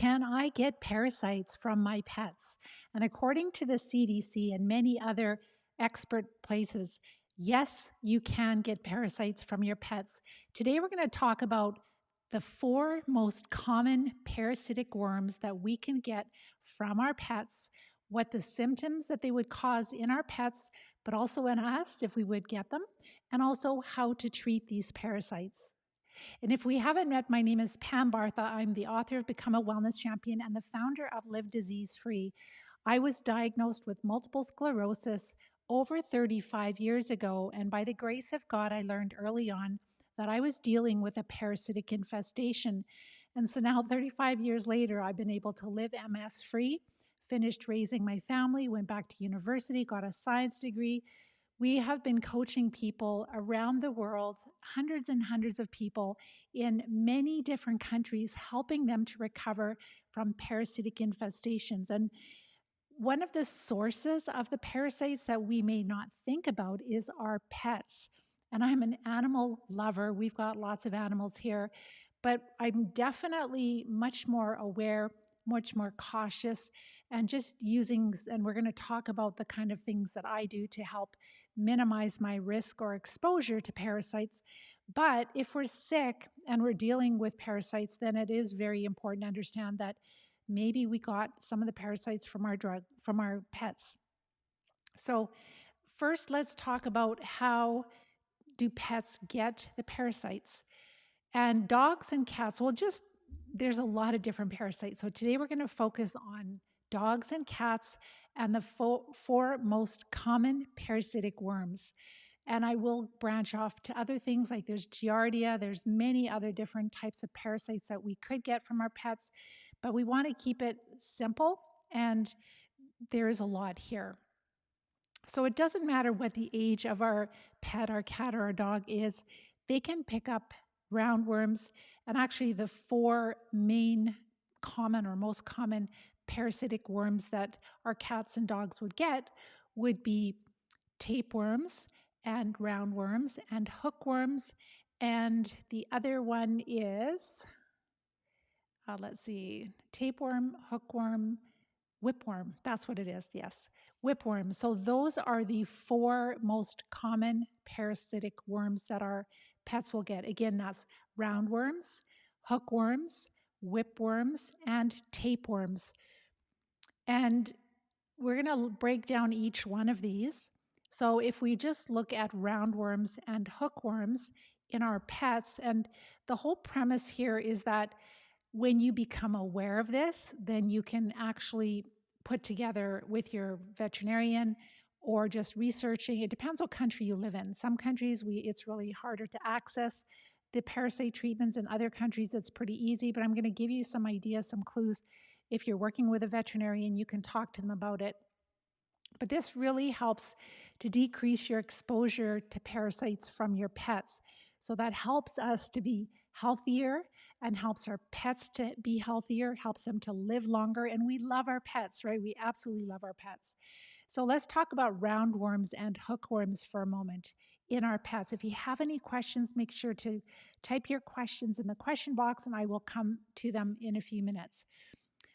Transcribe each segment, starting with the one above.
Can I get parasites from my pets? And according to the CDC and many other expert places, yes, you can get parasites from your pets. Today, we're going to talk about the 4 most common parasitic worms that we can get from our pets, what the symptoms that they would cause in our pets, but also in us if we would get them, and also how to treat these parasites. And if we haven't met, my name is Pam Bartha. I'm the author of Become a Wellness Champion and the founder of Live Disease Free. I was diagnosed with multiple sclerosis over 35 years ago, and by the grace of God, I learned early on that I was dealing with a parasitic infestation. And so now, 35 years later, I've been able to live MS free, finished raising my family, went back to university, got a science degree. We have been coaching people around the world, hundreds and hundreds of people in many different countries, helping them to recover from parasitic infestations. And one of the sources of the parasites that we may not think about is our pets. And I'm an animal lover. We've got lots of animals here, but I'm definitely much more aware, much more cautious, and just using, and we're going to talk about the kind of things that I do to help minimize my risk or exposure to parasites. But if we're sick and we're dealing with parasites, then it is very important to understand that maybe we got some of the parasites from our pets. So first, let's talk about how do pets get the parasites. And dogs and cats, there's a lot of different parasites. So today we're going to focus on dogs and cats and the 4 most common parasitic worms. And I will branch off to other things like there's Giardia, there's many other different types of parasites that we could get from our pets, but we want to keep it simple, and there is a lot here. So it doesn't matter what the age of our pet, our cat, or our dog is, they can pick up roundworms. And actually the 4 main common or most common parasitic worms that our cats and dogs would get would be tapeworms and roundworms and hookworms. And the other one is, tapeworm, hookworm, whipworm. That's what it is, yes. Whipworm. So those are the 4 most common parasitic worms that our pets will get. Again, that's roundworms, hookworms, whipworms, and tapeworms. And we're going to break down each one of these. So if we just look at roundworms and hookworms in our pets, and the whole premise here is that when you become aware of this, then you can actually put together with your veterinarian or just researching. It depends what country you live in. Some countries, it's really harder to access the parasite treatments. In other countries, it's pretty easy, but I'm going to give you some ideas, some clues. If you're working with a veterinarian, you can talk to them about it. But this really helps to decrease your exposure to parasites from your pets. So that helps us to be healthier and helps our pets to be healthier, helps them to live longer. And we love our pets, right? We absolutely love our pets. So let's talk about roundworms and hookworms for a moment in our pets. If you have any questions, make sure to type your questions in the question box and I will come to them in a few minutes.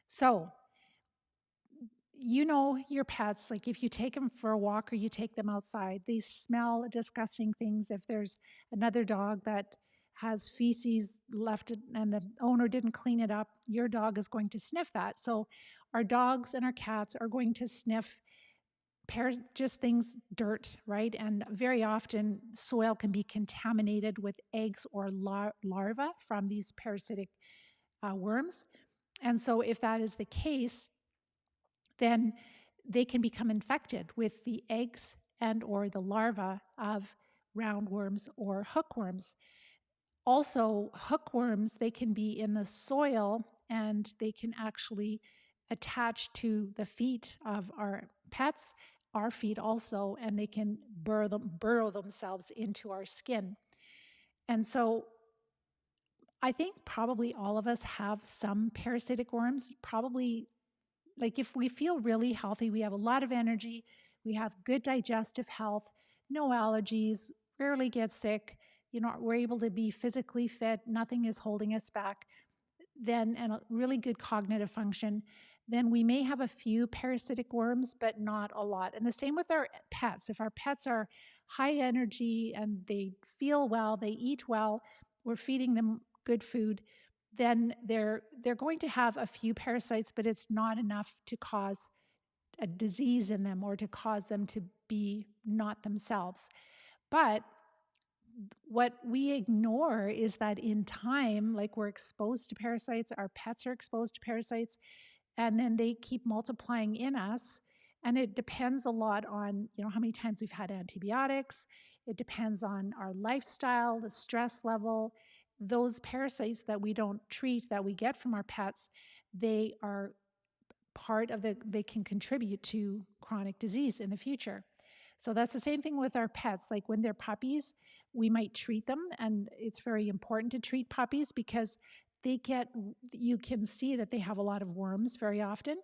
So, you know your pets, like if you take them for a walk or you take them outside, they smell disgusting things. If there's another dog that has feces left and the owner didn't clean it up, your dog is going to sniff that. So our dogs and our cats are going to sniff just things, dirt, right? And very often soil can be contaminated with eggs or larvae from these parasitic worms. And so if that is the case, then they can become infected with the eggs and or the larvae of roundworms or hookworms. Also, hookworms, they can be in the soil and they can actually attach to the feet of our pets, our feet also, and they can burrow themselves into our skin. And so I think probably all of us have some parasitic worms, probably. Like if we feel really healthy, we have a lot of energy, we have good digestive health, no allergies, rarely get sick, we're able to be physically fit, nothing is holding us back. then and a really good cognitive function, then we may have a few parasitic worms, but not a lot. And the same with our pets. If our pets are high energy and they feel well, they eat well, we're feeding them good food, then they're going to have a few parasites, but it's not enough to cause a disease in them or to cause them to be not themselves. But what we ignore is that in time, like we're exposed to parasites, our pets are exposed to parasites, and then they keep multiplying in us. And it depends a lot on, how many times we've had antibiotics. It depends on our lifestyle, the stress level. Those parasites that we don't treat, that we get from our pets, they are they can contribute to chronic disease in the future. So that's the same thing with our pets. Like when they're puppies, we might treat them, and it's very important to treat puppies because you can see that they have a lot of worms very often.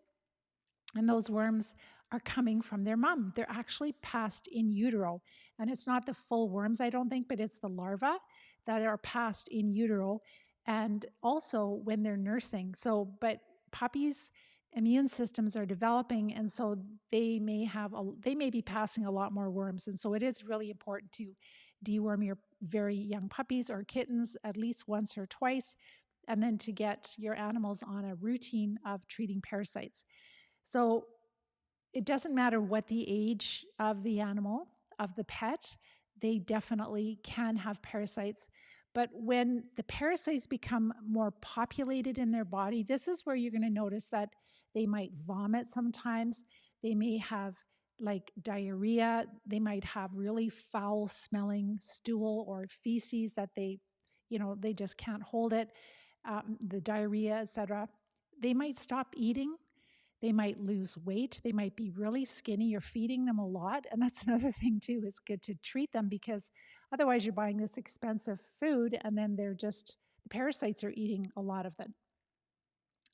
And those worms are coming from their mom. They're actually passed in utero. And it's not the full worms, I don't think, but it's the larvae that are passed in utero and also when they're nursing. But puppies' immune systems are developing, and so they may be passing a lot more worms. And so it is really important to deworm your very young puppies or kittens at least once or twice, and then to get your animals on a routine of treating parasites. So it doesn't matter what the age of the animal, of the pet, they definitely can have parasites. But when the parasites become more populated in their body, this is where you're going to notice that they might vomit sometimes. They may have like diarrhea. They might have really foul smelling stool or feces that they just can't hold it, the diarrhea, etc. They might stop eating. They might lose weight. They might be really skinny. You're feeding them a lot. And that's another thing, too. It's good to treat them because otherwise you're buying this expensive food and then the parasites are eating a lot of them.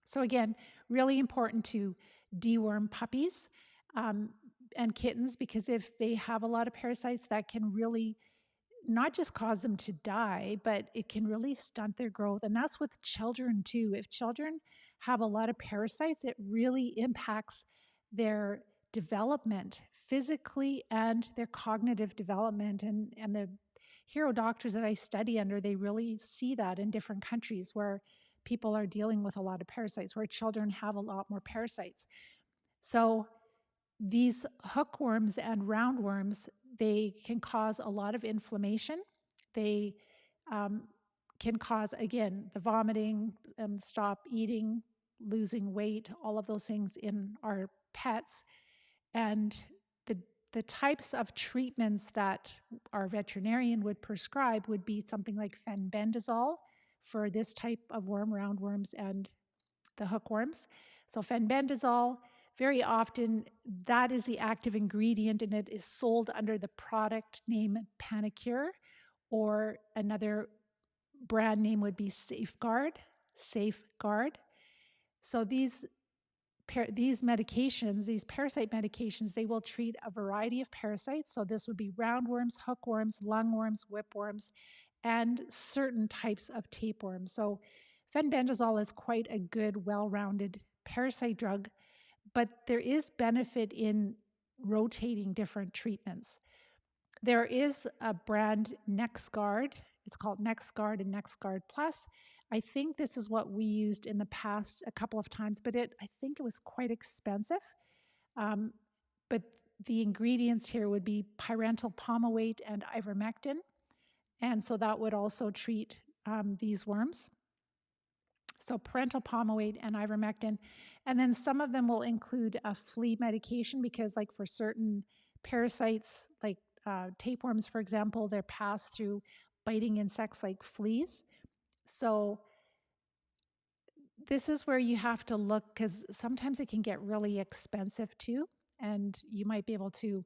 So, again, really important to deworm puppies and kittens because if they have a lot of parasites, that can really not just cause them to die, but it can really stunt their growth. And that's with children too. If children have a lot of parasites, it really impacts their development physically and their cognitive development. And the hero doctors that I study under, they really see that in different countries where people are dealing with a lot of parasites, where children have a lot more parasites. So these hookworms and roundworms, they can cause a lot of inflammation. They can cause, again, the vomiting and stop eating, losing weight, all of those things in our pets. And the types of treatments that our veterinarian would prescribe would be something like fenbendazole for this type of worm, roundworms, and the hookworms. So fenbendazole, very often that is the active ingredient and it is sold under the product name Panicure, or another brand name would be Safeguard. So these medications, these parasite medications, they will treat a variety of parasites. So this would be roundworms, hookworms, lungworms, whipworms, and certain types of tapeworms. So fenbendazole is quite a good, well-rounded parasite drug, but there is benefit in rotating different treatments. There is a brand, NexGard. It's called NexGard and NexGard Plus. I think this is what we used in the past a couple of times, but I think it was quite expensive. But the ingredients here would be pyrantel palmitoate and ivermectin. And so that would also treat these worms. So parental palmitoate and ivermectin. And then some of them will include a flea medication because like for certain parasites, like tapeworms, for example, they're passed through biting insects like fleas. So this is where you have to look because sometimes it can get really expensive too. And you might be able to,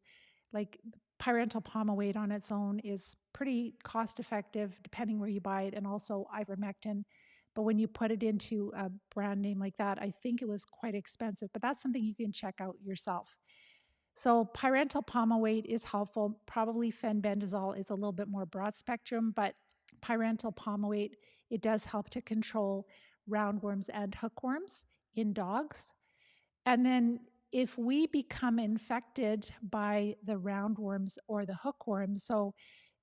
like pyrantel palmitoate on its own is pretty cost effective depending where you buy it, and also ivermectin. But when you put it into a brand name like that, I think it was quite expensive, but that's something you can check out yourself. So pyrantel palmitoate is helpful. Probably fenbendazole is a little bit more broad spectrum, but pyrantel palmitoate, it does help to control roundworms and hookworms in dogs. And then if we become infected by the roundworms or the hookworms, so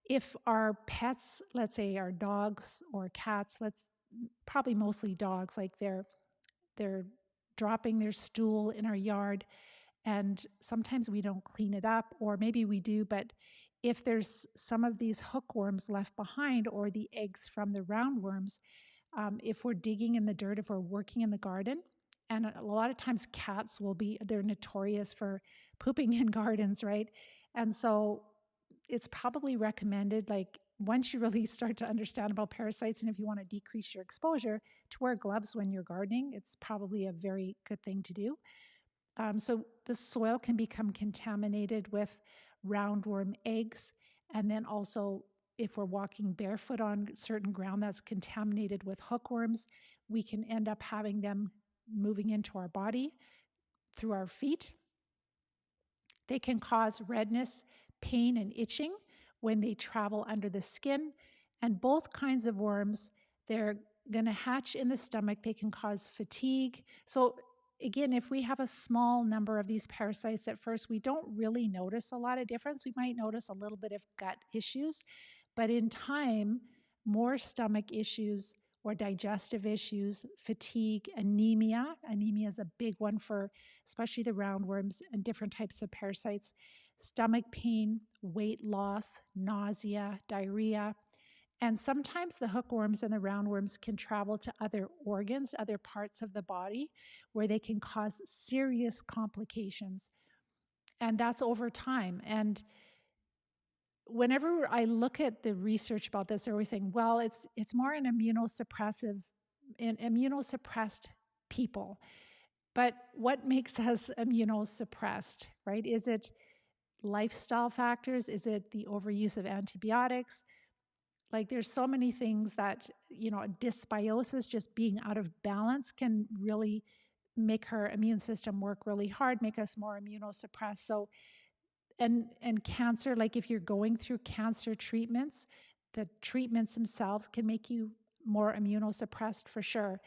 if our pets, let's say our dogs or cats, let's probably mostly dogs, like they're dropping their stool in our yard, and sometimes we don't clean it up, or maybe we do, but if there's some of these hookworms left behind or the eggs from the roundworms, if we're digging in the dirt, if we're working in the garden, and a lot of times cats they're notorious for pooping in gardens, right? And so it's probably recommended, like once you really start to understand about parasites and if you want to decrease your exposure, to wear gloves when you're gardening. It's probably a very good thing to do. So the soil can become contaminated with roundworm eggs. And then also, if we're walking barefoot on certain ground that's contaminated with hookworms, we can end up having them moving into our body through our feet. They can cause redness, pain, and itching when they travel under the skin. And both kinds of worms, they're going to hatch in the stomach. They can cause fatigue. So, again, if we have a small number of these parasites at first, we don't really notice a lot of difference. We might notice a little bit of gut issues, but in time, more stomach issues or digestive issues, fatigue, anemia. Anemia is a big one for especially the roundworms and different types of parasites, stomach pain, weight loss, nausea, diarrhea. And sometimes the hookworms and the roundworms can travel to other organs, other parts of the body, where they can cause serious complications. And that's over time. And whenever I look at the research about this, they're always saying, well, it's more an immunosuppressed people. But what makes us immunosuppressed, right? Is it lifestyle factors? Is it the overuse of antibiotics? Like there's so many things that, dysbiosis, just being out of balance, can really make her immune system work really hard, make us more immunosuppressed. So, and cancer, like if you're going through cancer treatments, the treatments themselves can make you more immunosuppressed for sure.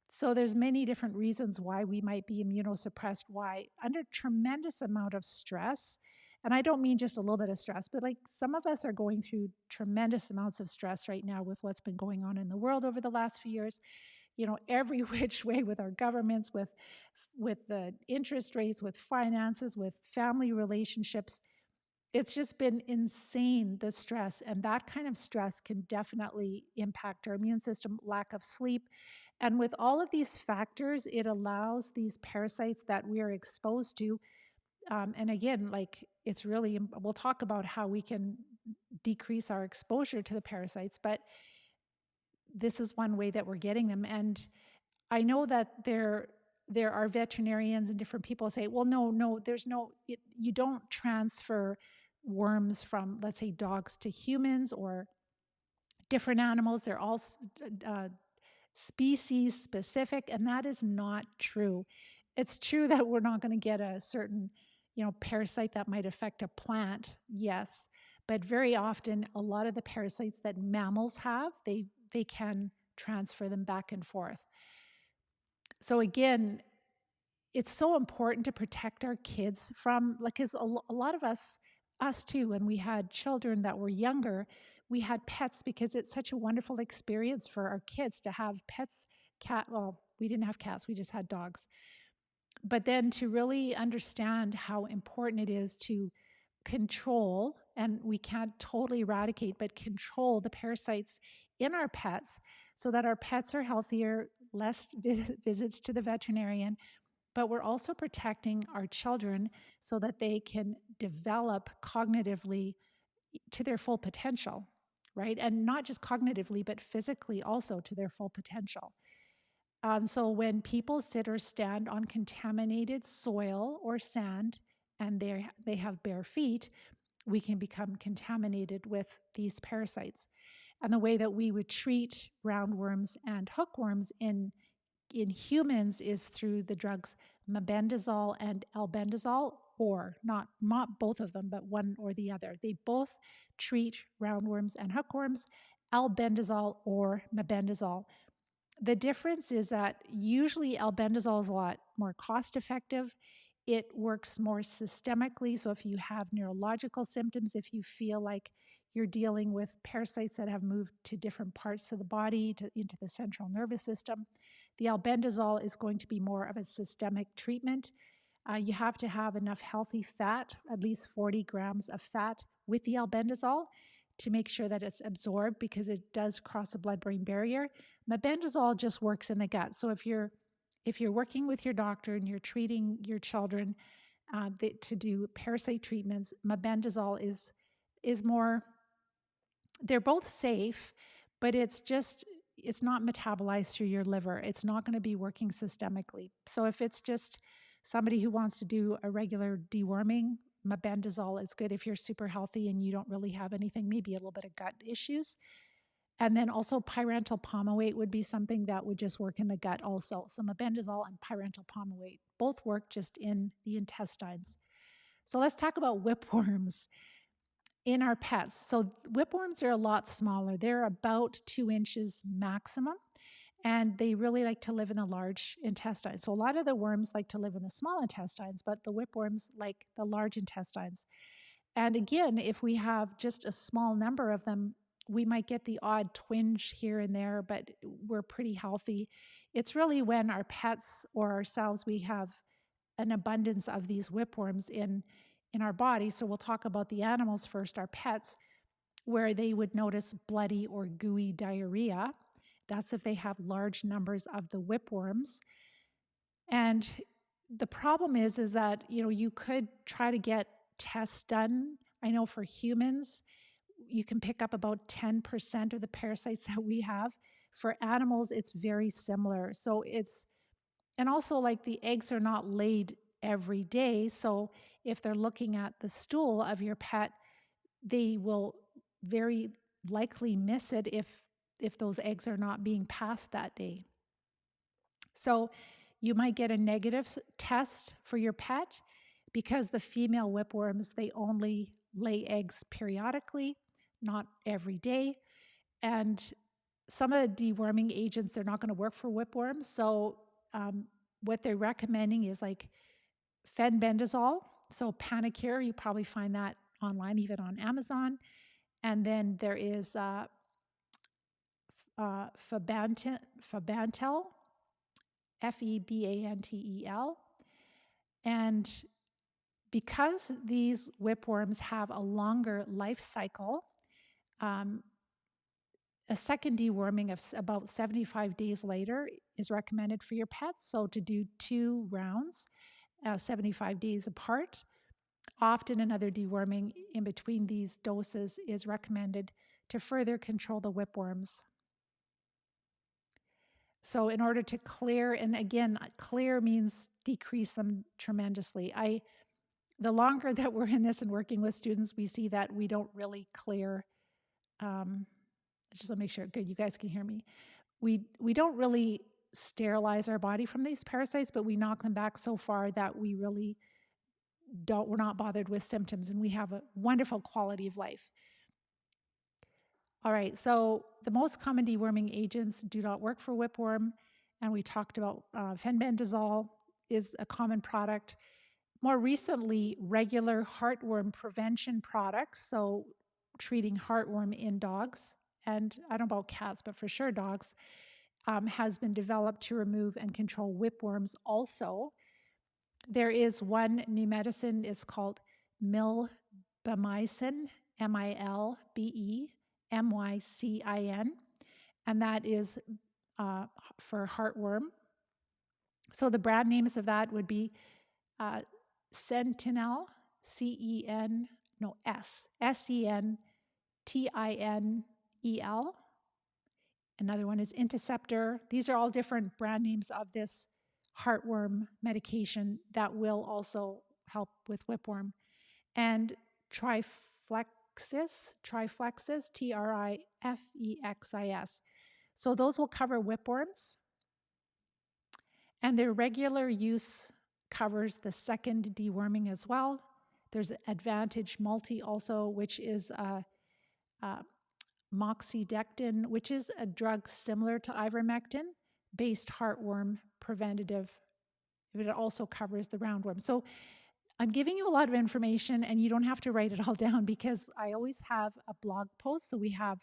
So there's many different reasons why we might be immunosuppressed, why under tremendous amount of stress. And I don't mean just a little bit of stress, but like some of us are going through tremendous amounts of stress right now with what's been going on in the world over the last few years, every which way, with our governments, with the interest rates, with finances, with family relationships. It's just been insane, the stress, and that kind of stress can definitely impact our immune system, lack of sleep. And with all of these factors, it allows these parasites that we are exposed to. And again, like it's really, we'll talk about how we can decrease our exposure to the parasites, but this is one way that we're getting them. And I know that there are veterinarians and different people say, well, no, you don't transfer worms from, let's say, dogs to humans or different animals. They're all species specific, and that is not true. It's true that we're not going to get a certain, parasite that might affect a plant, yes, but very often a lot of the parasites that mammals have, they can transfer them back and forth. So again, it's so important to protect our kids from, like, because a lot of us too, when we had children that were younger, we had pets because it's such a wonderful experience for our kids to have pets. Well, we didn't have cats, we just had dogs. But then to really understand how important it is to control, and we can't totally eradicate, but control the parasites in our pets so that our pets are healthier, less visits to the veterinarian, but we're also protecting our children so that they can develop cognitively to their full potential, right? And not just cognitively, but physically also to their full potential. So when people sit or stand on contaminated soil or sand and they have bare feet, we can become contaminated with these parasites. And the way that we would treat roundworms and hookworms in humans is through the drugs mebendazole and albendazole, or not both of them, but one or the other. They both treat roundworms and hookworms, albendazole or mebendazole. The difference is that usually albendazole is a lot more cost effective. It works more systemically. So if you have neurological symptoms, if you feel like you're dealing with parasites that have moved to different parts of the body, into the central nervous system, the albendazole is going to be more of a systemic treatment. You have to have enough healthy fat, at least 40 grams of fat with the albendazole to make sure that it's absorbed, because it does cross the blood-brain barrier. Mebendazole just works in the gut. So if you're working with your doctor and you're treating your children to do parasite treatments, mebendazole is more. They're both safe, but it's not metabolized through your liver. It's not going to be working systemically. So if it's just somebody who wants to do a regular deworming, mebendazole is good if you're super healthy and you don't really have anything, maybe a little bit of gut issues. And then also pyrantyl palmitoate would be something that would just work in the gut also. So mebendazole and pyrantyl palmitoate both work just in the intestines. So let's talk about whipworms in our pets. So whipworms are a lot smaller. They're about 2 inches maximum, and they really like to live in the large intestine. So a lot of the worms like to live in the small intestines, but the whipworms like the large intestines. And again, if we have just a small number of them, we might get the odd twinge here and there, but we're pretty healthy. It's really when our pets or ourselves, we have an abundance of these whipworms in our body. So we'll talk about the animals first, our pets, where they would notice bloody or gooey diarrhea. That's if they have large numbers of the whipworms. And the problem is that, you could try to get tests done. I know for humans, you can pick up about 10% of the parasites that we have. For animals, it's very similar. And also, like, the eggs are not laid every day. So if they're looking at the stool of your pet, they will very likely miss it if those eggs are not being passed that day. So you might get a negative test for your pet because the female whipworms, they only lay eggs periodically, not every day. And some of the deworming agents, they're not going to work for whipworms. So what they're recommending is like fenbendazole. So Panicure, you probably find that online, even on Amazon. And then there is Fabantel, Febantel. And because these whipworms have a longer life cycle, a second deworming of about 75 days later is recommended for your pets. So to do 2 rounds, 75 days apart. Often another deworming in between these doses is recommended to further control the whipworms. So in order to clear, and again, clear means decrease them tremendously. The longer that we're in this and working with students, we see that we don't really clear. Just to make sure, good, you guys can hear me. We don't really sterilize our body from these parasites, but we knock them back so far that we're not bothered with symptoms, and we have a wonderful quality of life. All right, so the most common deworming agents do not work for whipworm, and we talked about fenbendazole is a common product. More recently, regular heartworm prevention products, so treating heartworm in dogs, and I don't know about cats, but for sure dogs, has been developed to remove and control whipworms also. There is one new medicine, it's called milbemycin, Milbemycin, and that is for heartworm. So the brand names of that would be Sentinel, Sentinel. Another one is Interceptor. These are all different brand names of this heartworm medication that will also help with whipworm. And Triflexis, Triflexis. So those will cover whipworms. And their regular use covers the second deworming as well. There's Advantage Multi also, which is moxidectin, which is a drug similar to ivermectin, based heartworm preventative. It also covers the roundworm. So I'm giving you a lot of information, and you don't have to write it all down because I always have a blog post. So we have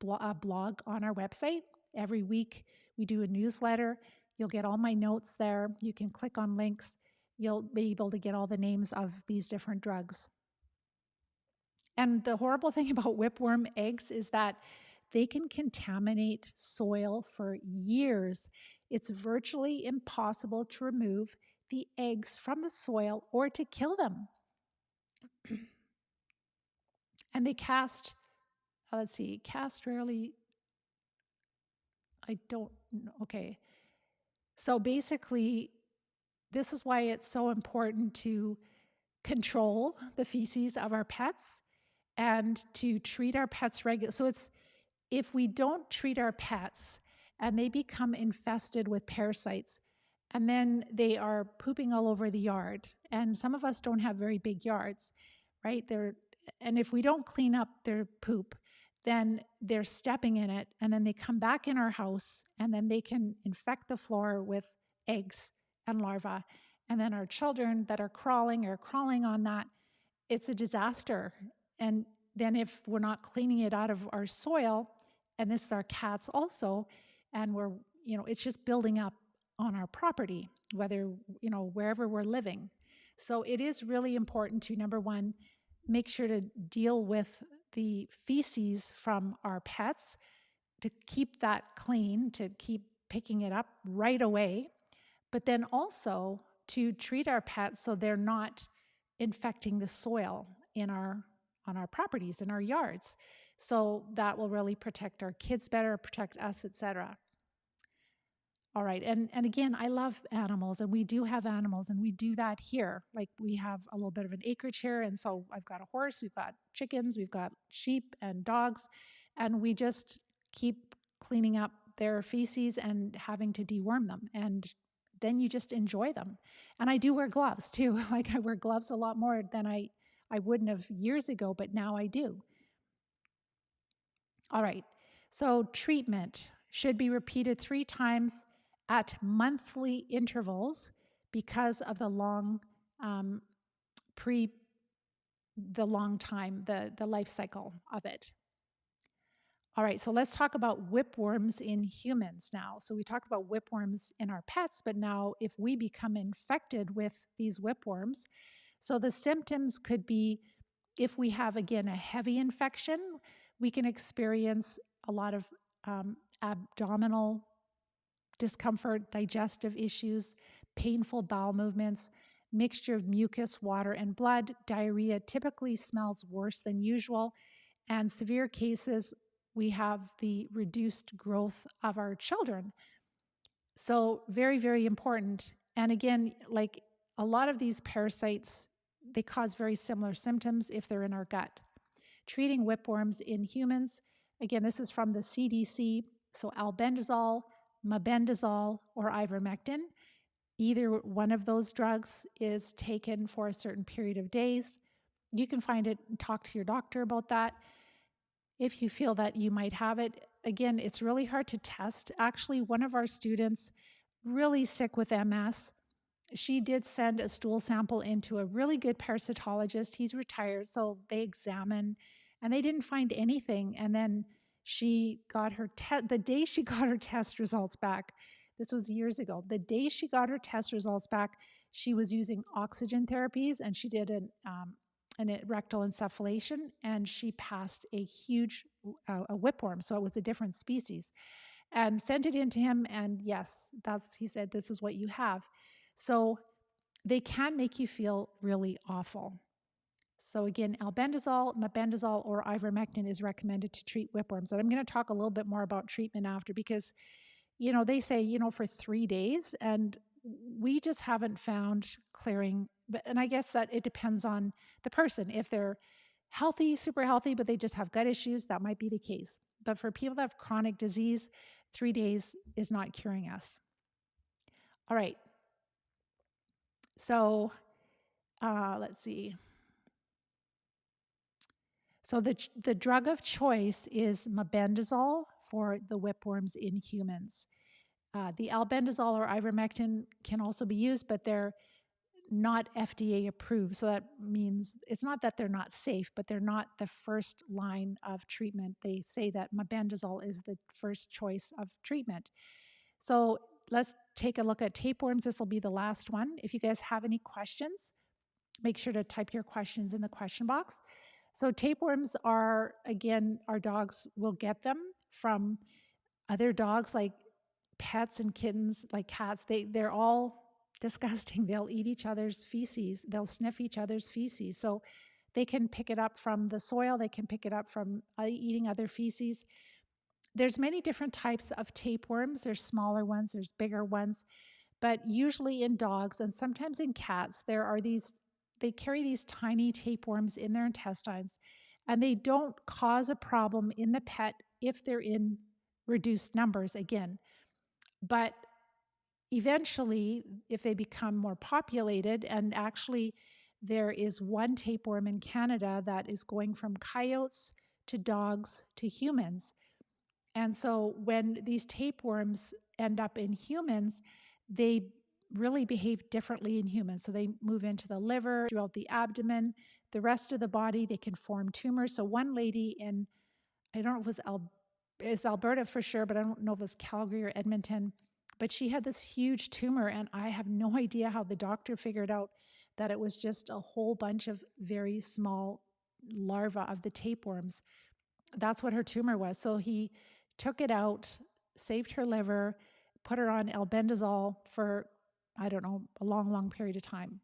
a blog on our website. Every week we do a newsletter. You'll get all my notes there. You can click on links. You'll be able to get all the names of these different drugs. And the horrible thing about whipworm eggs is that they can contaminate soil for years. It's virtually impossible to remove the eggs from the soil or to kill them. And they cast, cast rarely, I don't know. Okay. So basically, this is why it's so important to control the feces of our pets and to treat our pets regularly. So it's if we don't treat our pets and they become infested with parasites, and then they are pooping all over the yard, and some of us don't have very big yards, right? And if we don't clean up their poop, then they're stepping in it, and then they come back in our house, and then they can infect the floor with eggs and larvae. And then our children that are crawling on that. It's a disaster. And then if we're not cleaning it out of our soil, and this is our cats also, and it's just building up on our property, whether, wherever we're living. So it is really important to, number one, make sure to deal with the feces from our pets, to keep that clean, to keep picking it up right away, but then also to treat our pets so they're not infecting the soil on our properties, in our yards. So that will really protect our kids better, protect us, etc. All right, and again, I love animals, and we do have animals, and we do that here. Like, we have a little bit of an acreage here, and so I've got a horse, we've got chickens, we've got sheep and dogs, and we just keep cleaning up their feces and having to deworm them, and then you just enjoy them. And I do wear gloves too. Like, I wear gloves a lot more than I wouldn't have years ago, but now I do. All right, so treatment should be repeated 3 times at monthly intervals because of the long the life cycle of it. All right, so let's talk about whipworms in humans now. So we talked about whipworms in our pets, but now if we become infected with these whipworms, so the symptoms could be, if we have, again, a heavy infection, we can experience a lot of abdominal discomfort, digestive issues, painful bowel movements, mixture of mucus, water, and blood. Diarrhea typically smells worse than usual. And severe cases, we have the reduced growth of our children. So very, very important. And again, like a lot of these parasites, they cause very similar symptoms if they're in our gut. Treating whipworms in humans, again, this is from the CDC. So albendazole, mebendazole, or ivermectin. Either one of those drugs is taken for a certain period of days. You can find it and talk to your doctor about that if you feel that you might have it. Again, it's really hard to test. Actually, one of our students, really sick with MS, she did send a stool sample into a really good parasitologist. He's retired, so they examined, and they didn't find anything. And then she got her the day she got her test results back, this was years ago, the day she got her test results back, she was using oxygen therapies, and she did an rectal encephalation, and she passed a huge a whipworm, so it was a different species, and sent it in to him, and yes, he said, this is what you have. So they can make you feel really awful. So again, albendazole, mebendazole, or ivermectin is recommended to treat whipworms. And I'm going to talk a little bit more about treatment after, because, they say, for 3 days, and we just haven't found clearing. And I guess that it depends on the person. If they're healthy, super healthy, but they just have gut issues, that might be the case. But for people that have chronic disease, 3 days is not curing us. All right. So let's see. So the drug of choice is mebendazole for the whipworms in humans. The albendazole or ivermectin can also be used, but they're not FDA approved. So that means it's not that they're not safe, but they're not the first line of treatment. They say that mebendazole is the first choice of treatment. So let's take a look at tapeworms. This will be the last one. If you guys have any questions, make sure to type your questions in the question box. So tapeworms are, again, our dogs will get them from other dogs, like pets and kittens, like cats. They're all disgusting. They'll eat each other's feces. They'll sniff each other's feces. So they can pick it up from the soil. They can pick it up from eating other feces. There's many different types of tapeworms. There's smaller ones, there's bigger ones, but usually in dogs and sometimes in cats, they carry these tiny tapeworms in their intestines, and they don't cause a problem in the pet if they're in reduced numbers again. But eventually, if they become more populated, and actually there is one tapeworm in Canada that is going from coyotes to dogs to humans. And so when these tapeworms end up in humans, they really behave differently in humans. So they move into the liver, throughout the abdomen, the rest of the body. They can form tumors. So one lady in, I don't know if it was is Alberta for sure, but I don't know if it was Calgary or Edmonton, but she had this huge tumor, and I have no idea how the doctor figured out that it was just a whole bunch of very small larvae of the tapeworms. That's what her tumor was. So he took it out, saved her liver, put her on albendazole for, I don't know, a long, long period of time.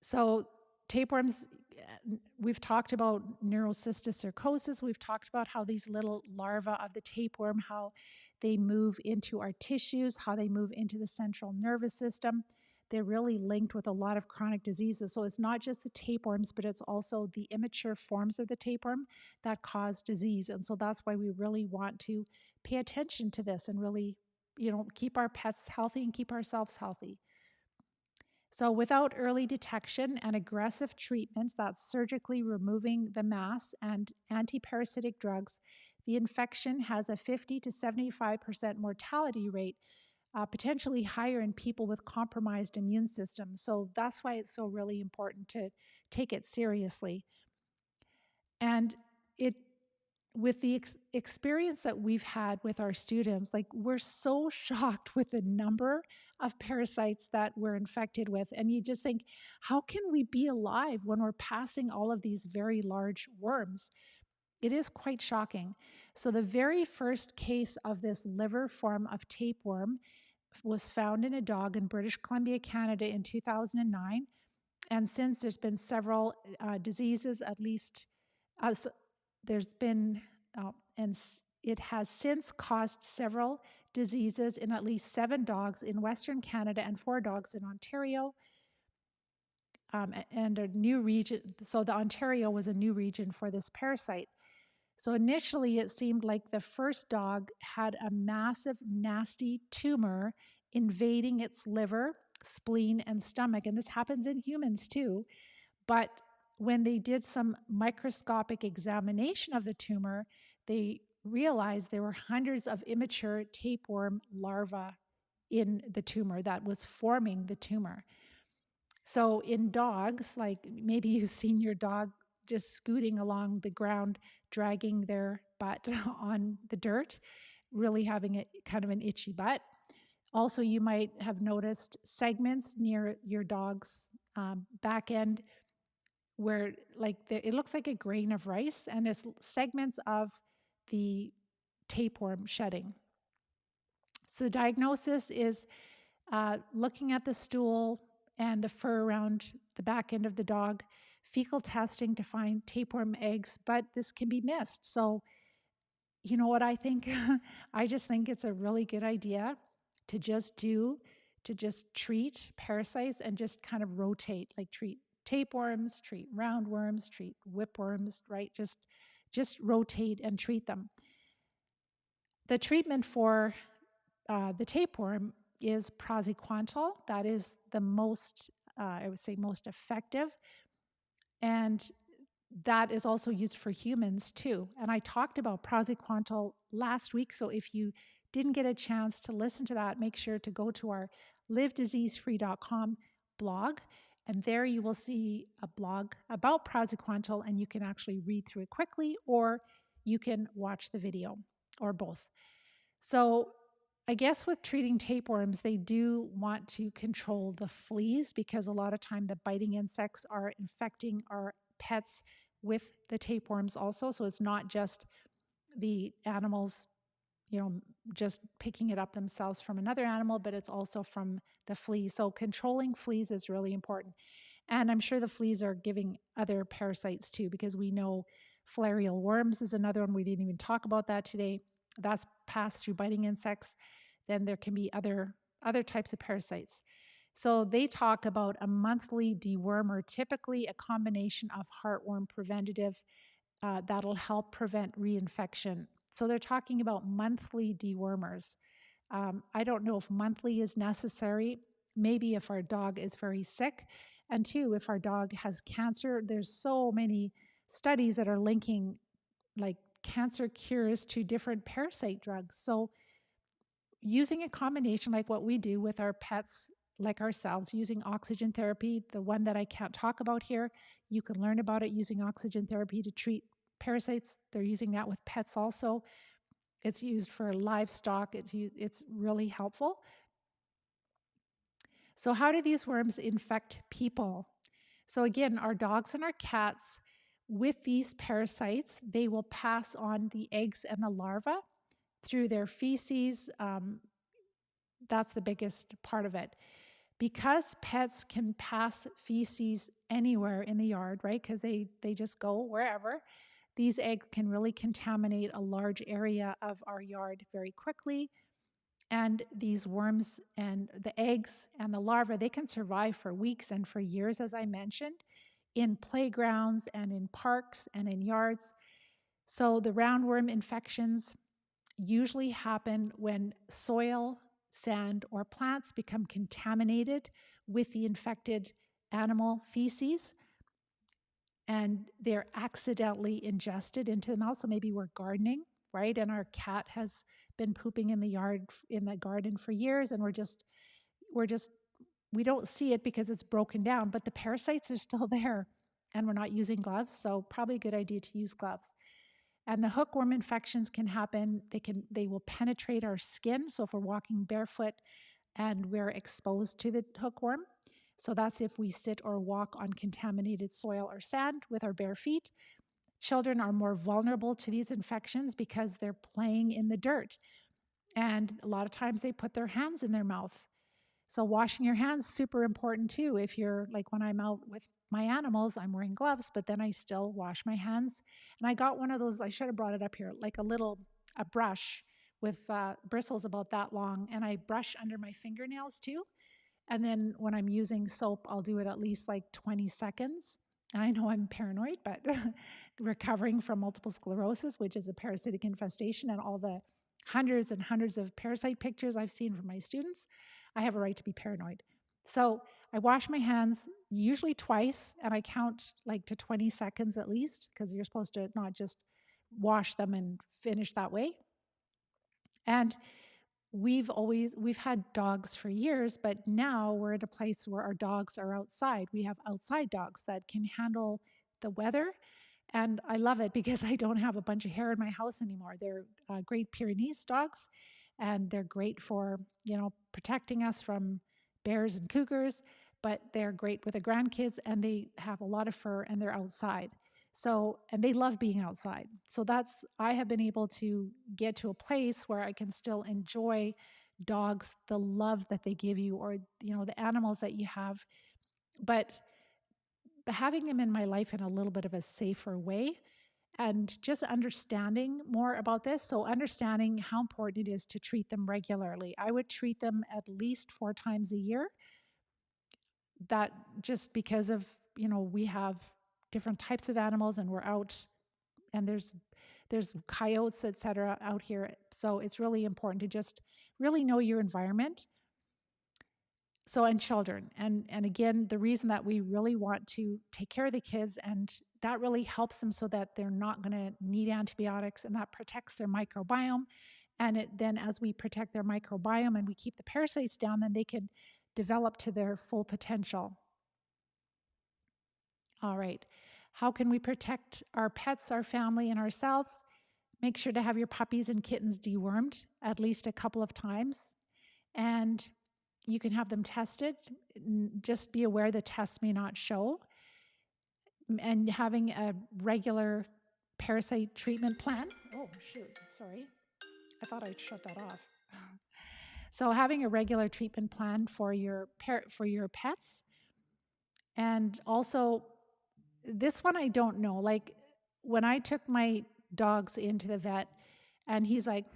So tapeworms, we've talked about neurocysticercosis. We've talked about how these little larvae of the tapeworm, how they move into our tissues, how they move into the central nervous system. They're really linked with a lot of chronic diseases. So it's not just the tapeworms, but it's also the immature forms of the tapeworm that cause disease. And so that's why we really want to pay attention to this and really, keep our pets healthy and keep ourselves healthy. So without early detection and aggressive treatments, that's surgically removing the mass and antiparasitic drugs, the infection has a 50 to 75% mortality rate, potentially higher in people with compromised immune systems. So that's why it's so really important to take it seriously. And it with the experience that we've had with our students, like, we're so shocked with the number of parasites that we're infected with. And you just think, how can we be alive when we're passing all of these very large worms? It is quite shocking. So the very first case of this liver form of tapeworm was found in a dog in British Columbia, Canada in 2009. And since there's been several diseases, at least there's been, it has since caused several diseases in at least 7 dogs in Western Canada and 4 dogs in Ontario, and a new region. So the Ontario was a new region for this parasite. So initially it seemed like the first dog had a massive, nasty tumor invading its liver, spleen, and stomach. And this happens in humans too. But when they did some microscopic examination of the tumor, they realized there were hundreds of immature tapeworm larvae in the tumor that was forming the tumor. So in dogs, like maybe you've seen your dog just scooting along the ground, dragging their butt on the dirt, really having a kind of an itchy butt. Also, you might have noticed segments near your dog's back end where, like, it looks like a grain of rice, and it's segments of the tapeworm shedding. So the diagnosis is looking at the stool and the fur around the back end of the dog, fecal testing to find tapeworm eggs, but this can be missed. So, you know what I think? I just think it's a really good idea to just treat parasites and just kind of rotate, like treat tapeworms, treat roundworms, treat whipworms, right? Just rotate and treat them. The treatment for the tapeworm is praziquantel. That is the most, I would say, most effective. And that is also used for humans too. And I talked about praziquantel last week. So if you didn't get a chance to listen to that, make sure to go to our livediseasefree.com blog. And there you will see a blog about praziquantel, and you can actually read through it quickly, or you can watch the video, or both. So I guess with treating tapeworms, they do want to control the fleas, because a lot of time the biting insects are infecting our pets with the tapeworms also. So it's not just the animals, just picking it up themselves from another animal, but it's also from the fleas. So controlling fleas is really important. And I'm sure the fleas are giving other parasites too, because we know filarial worms is another one. We didn't even talk about that today. That's passed through biting insects. Then there can be other types of parasites. So they talk about a monthly dewormer, typically a combination of heartworm preventative that'll help prevent reinfection. So they're talking about monthly dewormers. I don't know if monthly is necessary. Maybe if our dog is very sick. And two, if our dog has cancer, there's so many studies that are linking like cancer cures to different parasite drugs. So using a combination like what we do with our pets, like ourselves, using oxygen therapy, the one that I can't talk about here, you can learn about it using oxygen therapy to treat parasites. They're using that with pets also. It's used for livestock. It's really helpful. So how do these worms infect people? So again, our dogs and our cats, with these parasites, they will pass on the eggs and the larvae through their feces. That's the biggest part of it. Because pets can pass feces anywhere in the yard, right? Because they just go wherever. These eggs can really contaminate a large area of our yard very quickly. And these worms and the eggs and the larvae, they can survive for weeks and for years, as I mentioned, in playgrounds and in parks and in yards. So the roundworm infections usually happen when soil, sand, or plants become contaminated with the infected animal feces, and they're accidentally ingested into the mouth. So maybe we're gardening, right? And our cat has been pooping in the garden for years, and we don't see it because it's broken down, but the parasites are still there, and we're not using gloves. So probably a good idea to use gloves. And the hookworm infections can happen. They will penetrate our skin. So if we're walking barefoot and we're exposed to the hookworm, so that's if we sit or walk on contaminated soil or sand with our bare feet. Children are more vulnerable to these infections because they're playing in the dirt. And a lot of times they put their hands in their mouth. So washing your hands, super important too. If you're like, when I'm out with my animals, I'm wearing gloves, but then I still wash my hands. And I got one of those, I should have brought it up here, like a brush with bristles about that long. And I brush under my fingernails too. And then when I'm using soap, I'll do it at least like 20 seconds. And I know I'm paranoid, but recovering from multiple sclerosis, which is a parasitic infestation, and all the hundreds and hundreds of parasite pictures I've seen from my students, I have a right to be paranoid. So I wash my hands usually twice, and I count like to 20 seconds at least, because you're supposed to not just wash them and finish that way. And we've had dogs for years, but now we're at a place where our dogs are outside. We have outside dogs that can handle the weather. And I love it because I don't have a bunch of hair in my house anymore. They're Great Pyrenees dogs, and they're great for, protecting us from bears and cougars, but they're great with the grandkids, and they have a lot of fur, and they're outside. So, and they love being outside. So I have been able to get to a place where I can still enjoy dogs, the love that they give you, or, the animals that you have, but having them in my life in a little bit of a safer way, and just understanding more about this. So understanding how important it is to treat them regularly. I would treat them at least 4 times a year. That just because of, we have different types of animals, and we're out, and there's coyotes, etc., out here. So it's really important to just really know your environment. So, and children. And again, the reason that we really want to take care of the kids, and that really helps them so that they're not going to need antibiotics, and that protects their microbiome. And then as we protect their microbiome and we keep the parasites down, then they can develop to their full potential. All right. How can we protect our pets, our family, and ourselves? Make sure to have your puppies and kittens dewormed at least a couple of times. And you can have them tested. Just be aware the tests may not show. And having a regular parasite treatment plan. Oh, shoot. Sorry. I thought I'd shut that off. So having a regular treatment plan for your pets. And also, this one I don't know. Like when I took my dogs into the vet and he's like,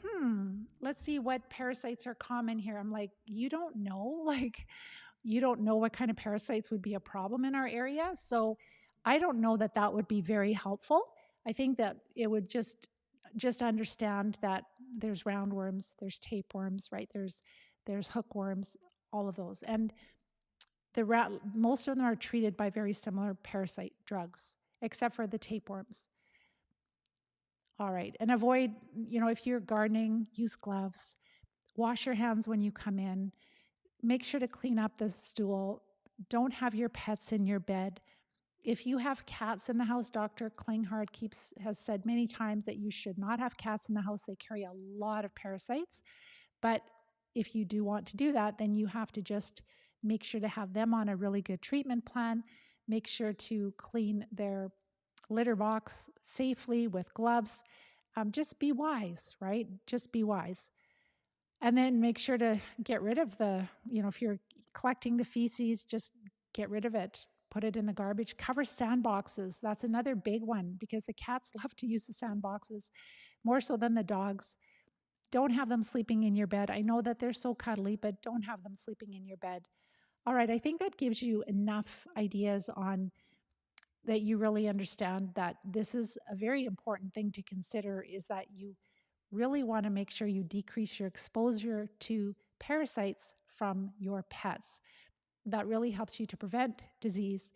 let's see what parasites are common here. I'm like, you don't know? Like, you don't know what kind of parasites would be a problem in our area. So I don't know that that would be very helpful. I think that it would just understand that there's roundworms, there's tapeworms, right? There's hookworms, all of those. And most of them are treated by very similar parasite drugs, except for the tapeworms. All right. And avoid, if you're gardening, use gloves. Wash your hands when you come in. Make sure to clean up the stool. Don't have your pets in your bed. If you have cats in the house, Dr. Klinghardt has said many times that you should not have cats in the house. They carry a lot of parasites. But if you do want to do that, then you have to just make sure to have them on a really good treatment plan. Make sure to clean their litter box safely with gloves. Just be wise, right? Just be wise. And then make sure to get rid of if you're collecting the feces, just get rid of it. Put it in the garbage. Cover sandboxes. That's another big one because the cats love to use the sandboxes more so than the dogs. Don't have them sleeping in your bed. I know that they're so cuddly, but don't have them sleeping in your bed. All right, I think that gives you enough ideas on that you really understand that this is a very important thing to consider, is that you really want to make sure you decrease your exposure to parasites from your pets. That really helps you to prevent disease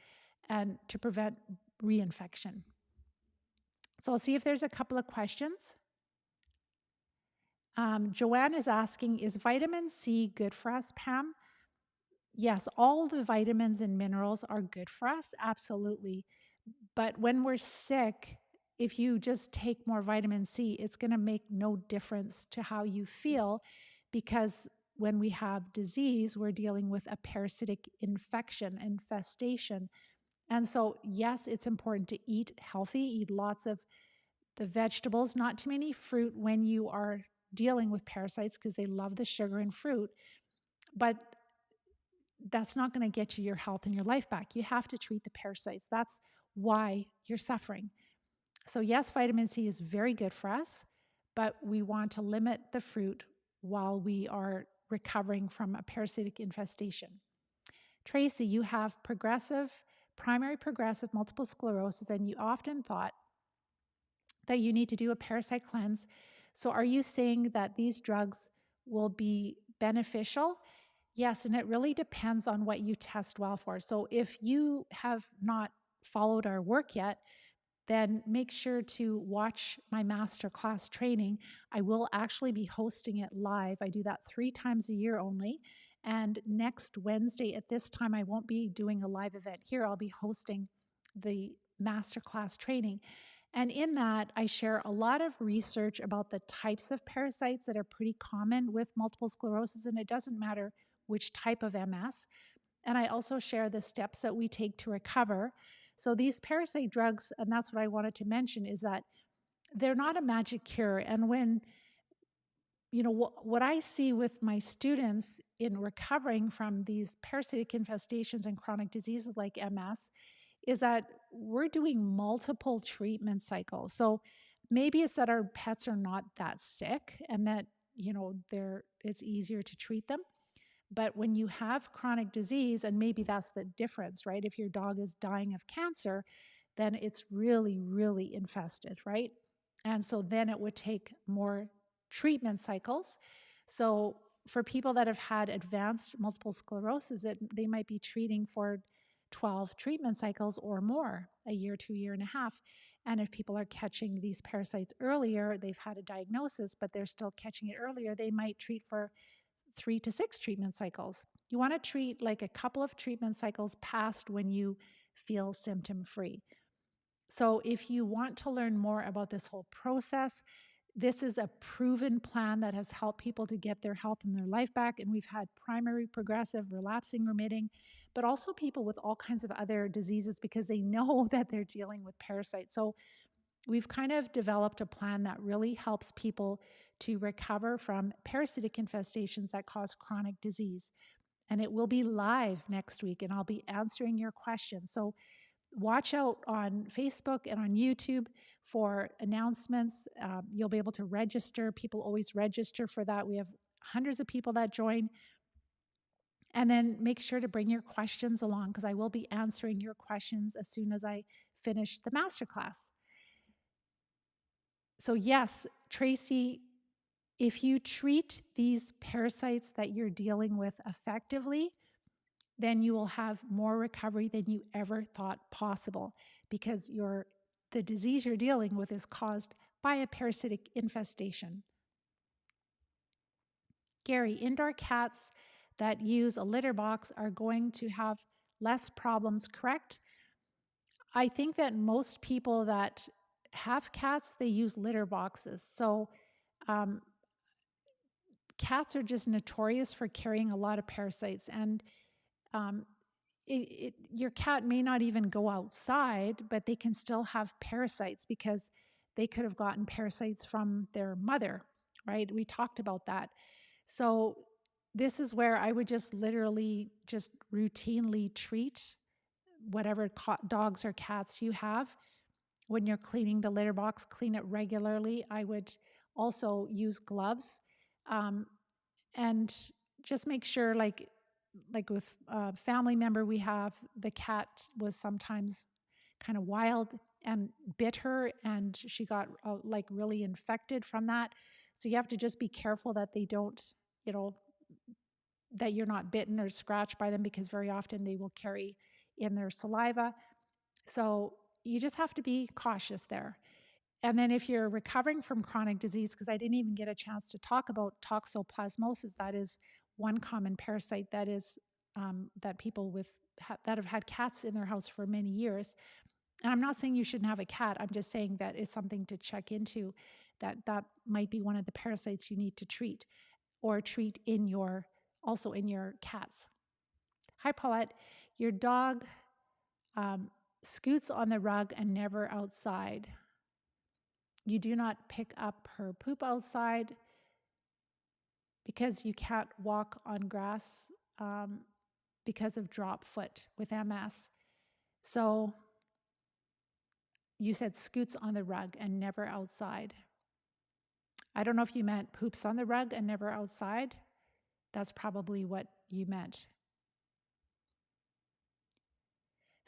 and to prevent reinfection. So I'll see if there's a couple of questions. Joanne is asking, is vitamin C good for us, Pam? Yes, all the vitamins and minerals are good for us, absolutely. But when we're sick, if you just take more vitamin C, it's going to make no difference to how you feel, because when we have disease, we're dealing with a parasitic infestation. And so, yes, it's important to eat healthy, eat lots of the vegetables, not too many fruit when you are dealing with parasites because they love the sugar in fruit. But that's not going to get you your health and your life back. You have to treat the parasites. That's why you're suffering. So yes, vitamin C is very good for us, but we want to limit the fruit while we are recovering from a parasitic infestation. Tracy, you have primary progressive multiple sclerosis, and you often thought that you need to do a parasite cleanse. So are you saying that these drugs will be beneficial? Yes, and it really depends on what you test well for. So if you have not followed our work yet, then make sure to watch my masterclass training. I will actually be hosting it live. I do that 3 times a year only. And next Wednesday at this time, I won't be doing a live event here. I'll be hosting the masterclass training. And in that, I share a lot of research about the types of parasites that are pretty common with multiple sclerosis, and it doesn't matter which type of MS. And I also share the steps that we take to recover. So these parasite drugs, and that's what I wanted to mention, is that they're not a magic cure. And when, what I see with my students in recovering from these parasitic infestations and chronic diseases like MS is that we're doing multiple treatment cycles. So maybe it's that our pets are not that sick and that, it's easier to treat them. But when you have chronic disease, and maybe that's the difference, right? If your dog is dying of cancer, then it's really, really infested, right? And so then it would take more treatment cycles. So for people that have had advanced multiple sclerosis, they might be treating for 12 treatment cycles or more, a year to a year and a half. And if people are catching these parasites earlier, they've had a diagnosis, but they're still catching it earlier, they might treat for 3 to 6 treatment cycles. You want to treat like a couple of treatment cycles past when you feel symptom free. So if you want to learn more about this whole process, this is a proven plan that has helped people to get their health and their life back. And we've had primary, progressive, relapsing, remitting, but also people with all kinds of other diseases because they know that they're dealing with parasites. So we've kind of developed a plan that really helps people to recover from parasitic infestations that cause chronic disease. And it will be live next week, and I'll be answering your questions. So watch out on Facebook and on YouTube for announcements. You'll be able to register. People always register for that. We have hundreds of people that join. And then make sure to bring your questions along because I will be answering your questions as soon as I finish the masterclass. So yes, Tracy, if you treat these parasites that you're dealing with effectively, then you will have more recovery than you ever thought possible because the disease you're dealing with is caused by a parasitic infestation. Gary, indoor cats that use a litter box are going to have less problems, correct? I think that most people that have cats, they use litter boxes. So um, cats are just notorious for carrying a lot of parasites. And um, your cat may not even go outside, but they can still have parasites because they could have gotten parasites from their mother, right? We talked about that. So this is where I would just literally just routinely treat whatever dogs or cats you have. When you're cleaning the litter box, clean it regularly. I would also use gloves and just make sure, like with a family member we have, the cat was sometimes kind of wild and bit her, and she got like really infected from that. So you have to just be careful that they don't, that you're not bitten or scratched by them because very often they will carry in their saliva. So you just have to be cautious there. And then if you're recovering from chronic disease, because I didn't even get a chance to talk about toxoplasmosis, that is one common parasite that is that people that have had cats in their house for many years. And I'm not saying you shouldn't have a cat. I'm just saying that it's something to check into. That might be one of the parasites you need to treat, or treat also in your cats. Hi, Paulette. Your dog scoots on the rug and never outside. You do not pick up her poop outside because you can't walk on grass because of drop foot with MS. So you said scoots on the rug and never outside. I don't know if you meant poops on the rug and never outside. That's probably what you meant.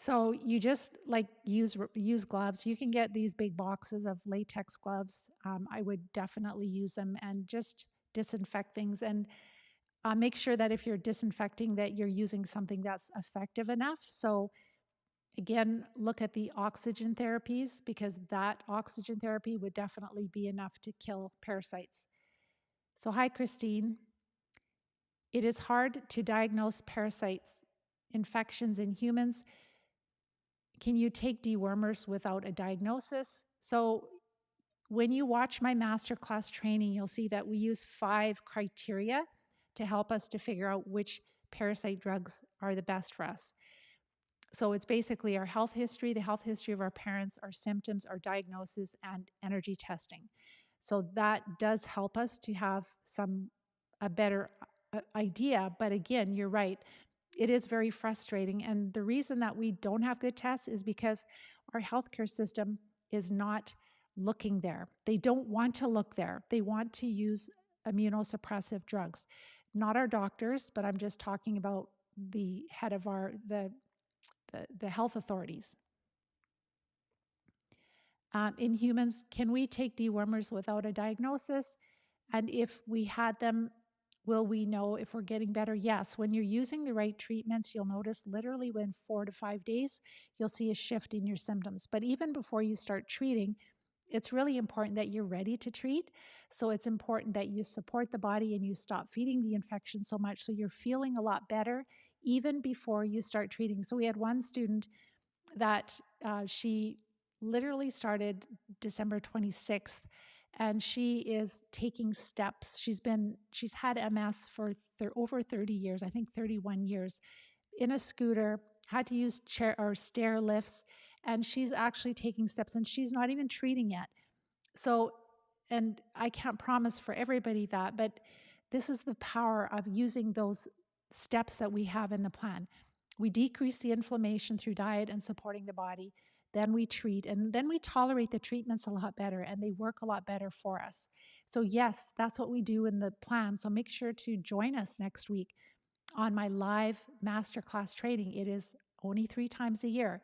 So you just use gloves. You can get these big boxes of latex gloves. I would definitely use them and just disinfect things, and make sure that if you're disinfecting that you're using something that's effective enough. So again, look at the oxygen therapies because that oxygen therapy would definitely be enough to kill parasites. So hi, Christine. It is hard to diagnose parasites infections in humans. Can you take dewormers without a diagnosis? So when you watch my masterclass training, you'll see that we use 5 criteria to help us to figure out which parasite drugs are the best for us. So it's basically our health history, the health history of our parents, our symptoms, our diagnosis, and energy testing. So that does help us to have a better idea. But again, you're right. It is very frustrating. And the reason that we don't have good tests is because our healthcare system is not looking there. They don't want to look there. They want to use immunosuppressive drugs. Not our doctors, but I'm just talking about the head of the health authorities. In humans, can we take dewormers without a diagnosis? And if we had them, Will we know if we're getting better? Yes. When you're using the right treatments, you'll notice literally within 4 to 5 days, you'll see a shift in your symptoms. But even before you start treating, it's really important that you're ready to treat. So it's important that you support the body and you stop feeding the infection so much so you're feeling a lot better even before you start treating. So we had one student that she literally started December 26th, and she is taking steps. She's had MS for over 30 years, I think 31 years, in a scooter, had to use chair or stair lifts, and she's actually taking steps, and she's not even treating yet. So, and I can't promise for everybody that, but this is the power of using those steps that we have in the plan. We decrease the inflammation through diet and supporting the body. Then we treat, and then we tolerate the treatments a lot better, and they work a lot better for us. So, yes, that's what we do in the plan. So, make sure to join us next week on my live masterclass training. It is only 3 times a year,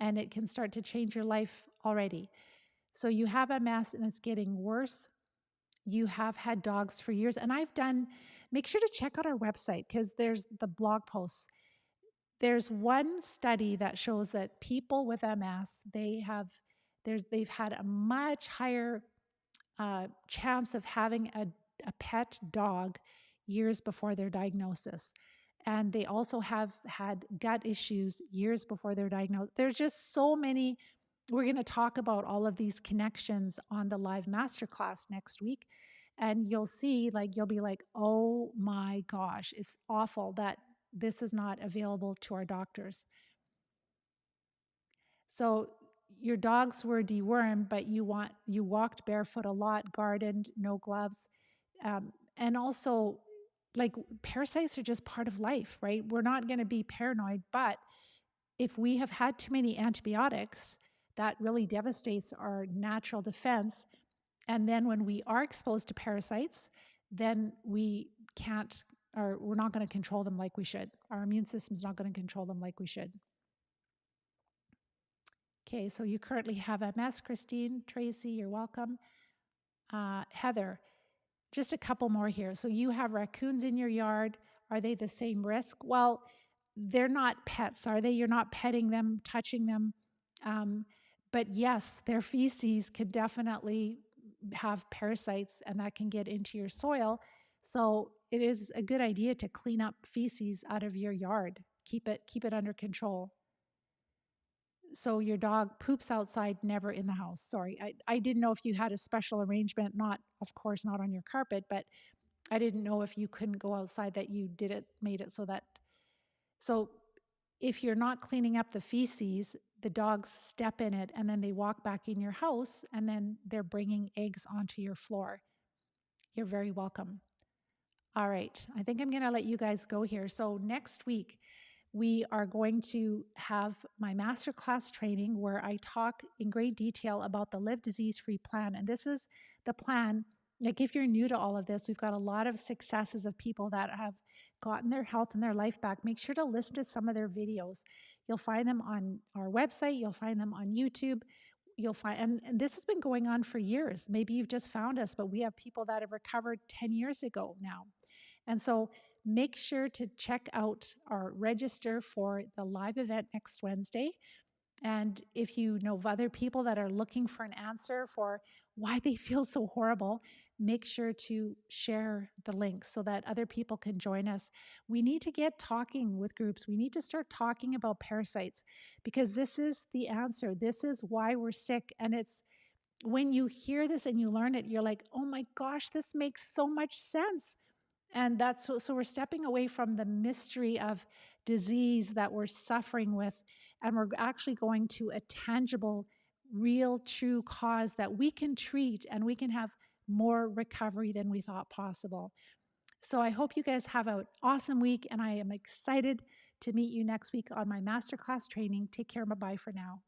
and it can start to change your life already. So you have MS and it's getting worse. You have had dogs for years. And make sure to check out our website because there's the blog posts. There's one study that shows that people with MS, they've had a much higher chance of having a pet dog years before their diagnosis. And they also have had gut issues years before their diagnosis. There's just so many. We're going to talk about all of these connections on the live masterclass next week. And you'll see, you'll be like, oh my gosh, it's awful that this is not available to our doctors. So your dogs were dewormed, but you walked barefoot a lot, gardened, no gloves. And also, parasites are just part of life, right? We're not going to be paranoid, but if we have had too many antibiotics, that really devastates our natural defense. And then when we are exposed to parasites, then we can't, or we're not going to control them like we should. Our immune system's not going to control them like we should. Okay, so you currently have MS, Christine, Tracy, you're welcome. Heather, just a couple more here. So you have raccoons in your yard. Are they the same risk? Well, they're not pets, are they? You're not petting them, touching them. But yes, their feces could definitely have parasites and that can get into your soil. So it is a good idea to clean up feces out of your yard. Keep it under control. So your dog poops outside, never in the house. Sorry, I didn't know if you had a special arrangement, of course, not on your carpet, but I didn't know if you couldn't go outside that you made it so if you're not cleaning up the feces, the dogs step in it and then they walk back in your house and then they're bringing eggs onto your floor. You're very welcome. All right, I think I'm going to let you guys go here. So next week, we are going to have my masterclass training where I talk in great detail about the Live Disease-Free plan. And this is the plan. If you're new to all of this, we've got a lot of successes of people that have gotten their health and their life back. Make sure to listen to some of their videos. You'll find them on our website. You'll find them on YouTube. And this has been going on for years. Maybe you've just found us, but we have people that have recovered 10 years ago now. And so make sure to check out or register for the live event next Wednesday. And if you know of other people that are looking for an answer for why they feel so horrible, make sure to share the link so that other people can join us. We need to get talking with groups. We need to start talking about parasites because this is the answer. This is why we're sick. And it's when you hear this and you learn it, you're like, oh my gosh, this makes so much sense. And so we're stepping away from the mystery of disease that we're suffering with, and we're actually going to a tangible, real, true cause that we can treat and we can have more recovery than we thought possible. So I hope you guys have an awesome week, and I am excited to meet you next week on my masterclass training. Take care. Bye-bye for now.